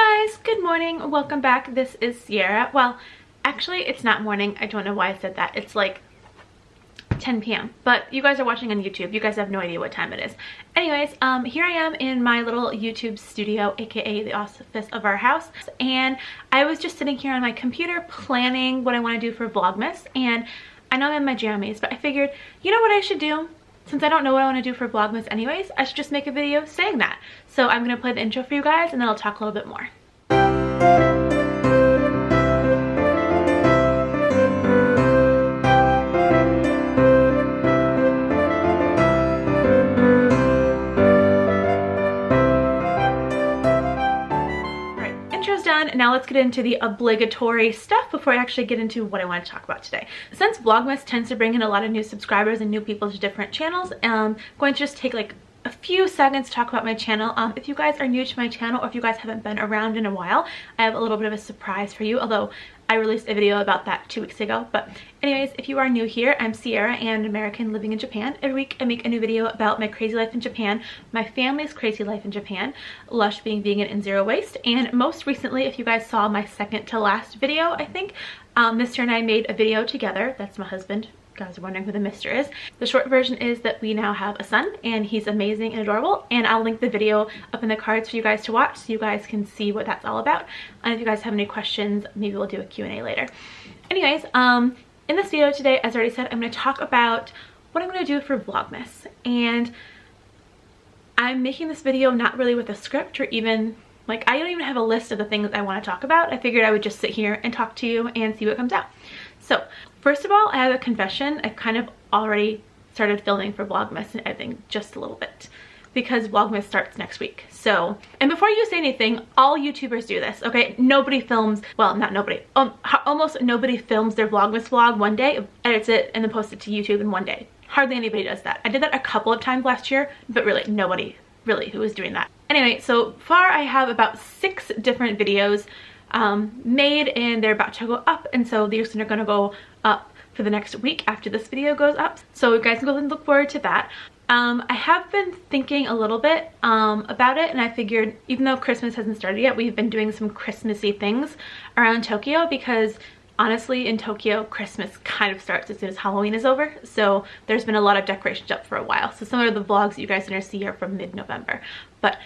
Hi guys, good morning, welcome back. This is Sierra. Well, actually it's not morning. I don't know why I said that. It's like 10 p.m. but you guys are watching on YouTube. You guys have no idea what time it is. Anyways, here I am in my little YouTube studio, aka the office of our house, and I was just sitting here on my computer planning what I want to do for Vlogmas. And I know I'm in my jammies, but I figured, you know what I should do? Since I don't know what I want to do for Vlogmas anyways, I should just make a video saying that. So I'm going to play the intro for you guys and then I'll talk a little bit more. Done. Now let's get into the obligatory stuff before I actually get into what I want to talk about today. Since Vlogmas tends to bring in a lot of new subscribers and new people to different channels, I'm going to just take like a few seconds to talk about my channel. If you guys are new to my channel or if you guys haven't been around in a while, I have a little bit of a surprise for you, although I released a video about that 2 weeks ago. But anyways, if you are new here, I'm Sierra, and American living in Japan. Every week I make a new video about my crazy life in Japan, my family's crazy life in Japan, Lush being vegan and zero waste. And most recently, if you guys saw my second to last video, I think, Mr. and I made a video together. That's my husband. You guys are wondering who the Mr. is. The short version is that we now have a son and he's amazing and adorable, and I'll link the video up in the cards for you guys to watch so you guys can see what that's all about. And if you guys have any questions, maybe we'll do a Q&A later. Anyways, in this video today, as I already said, I'm going to talk about what I'm going to do for Vlogmas. And I'm making this video not really with a script or even like, I don't even have a list of the things I want to talk about. I figured I would just sit here and talk to you and see what comes out. So first of all, I have a confession. I kind of already started filming for Vlogmas and editing just a little bit because Vlogmas starts next week. So, and before you say anything, all YouTubers do this, okay? Nobody films, well, not nobody, almost nobody films their Vlogmas vlog one day, edits it, and then posts it to YouTube in one day. Hardly anybody does that. I did that a couple of times last year, but really nobody really who is doing that. Anyway, so far I have about 6 different videos made, and they're about to go up, and so these are going to go up for the next week after this video goes up, so you guys can go and look forward to that. I have been thinking a little bit about it, and I figured even though Christmas hasn't started yet, we've been doing some Christmassy things around Tokyo because honestly in Tokyo Christmas kind of starts as soon as Halloween is over, so there's been a lot of decorations up for a while. So some of the vlogs that you guys are going to see are from mid-November. But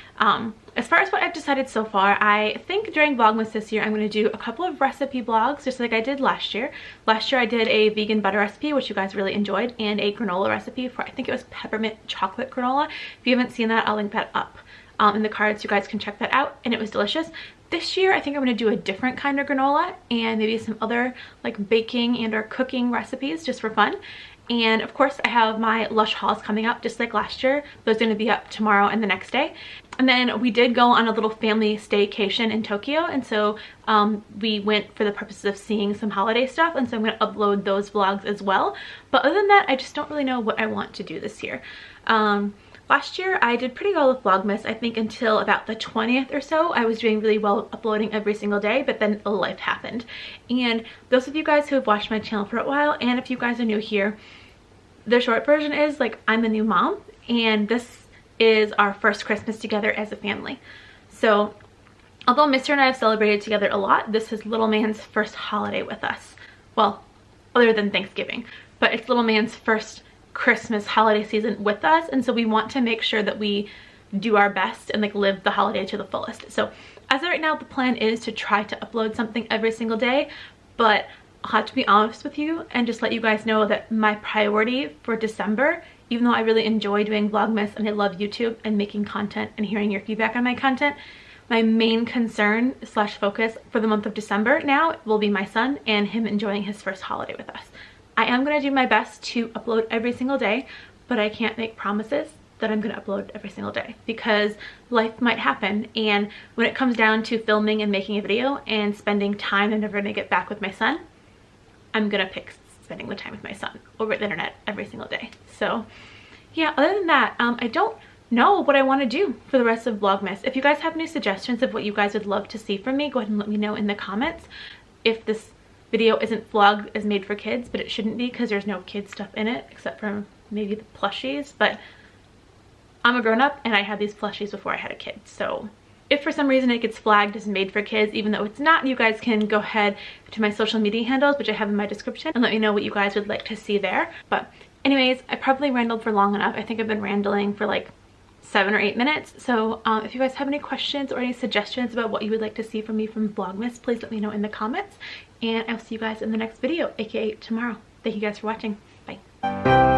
as far as what I've decided so far, I think during Vlogmas this year I'm going to do a couple of recipe vlogs just like I did last year. Last year I did a vegan butter recipe, which you guys really enjoyed, and a granola recipe for, I think it was peppermint chocolate granola. If you haven't seen that, I'll link that up in the cards. You guys can check that out, and it was delicious. This year I think I'm going to do a different kind of granola and maybe some other like baking and or cooking recipes just for fun. And of course I have my Lush hauls coming up just like last year. Those are going to be up tomorrow and the next day. And then we did go on a little family staycation in Tokyo, and so we went for the purposes of seeing some holiday stuff, and so I'm going to upload those vlogs as well. But other than that, I just don't really know what I want to do this year. Last year I did pretty well with Vlogmas, I think until about the 20th or so. I was doing really well uploading every single day, but then life happened. And those of you guys who have watched my channel for a while, and if you guys are new here, the short version is like I'm a new mom, and this is our first Christmas together as a family. So although Mr. and I have celebrated together a lot, this is little man's first holiday with us. Well, other than Thanksgiving, but it's little man's first Christmas holiday season with us, and so we want to make sure that we do our best and like live the holiday to the fullest. So as of right now, the plan is to try to upload something every single day, but I'll have to be honest with you and just let you guys know that my priority for December, even though I really enjoy doing Vlogmas and I love YouTube and making content and hearing your feedback on my content, my main concern slash focus for the month of December now will be my son and him enjoying his first holiday with us. I am going to do my best to upload every single day, but I can't make promises that I'm going to upload every single day because life might happen, and when it comes down to filming and making a video and spending time I'm never going to get back with my son, I'm going to pick spending the time with my son over the internet every single day. So yeah, other than that, I don't know what I want to do for the rest of Vlogmas. If you guys have any suggestions of what you guys would love to see from me, go ahead and let me know in the comments. If this video isn't vlogged as made for kids, but it shouldn't be because there's no kid stuff in it except for maybe the plushies, but I'm a grown-up and I had these plushies before I had a kid, so If for some reason it gets flagged as made for kids, even though it's not, you guys can go ahead to my social media handles, which I have in my description, and let me know what you guys would like to see there. But anyways, I probably rambled for long enough. I think I've been rambling for like 7 or 8 minutes. So if you guys have any questions or any suggestions about what you would like to see from me from Vlogmas, please let me know in the comments. And I'll see you guys in the next video, aka tomorrow. Thank you guys for watching. Bye.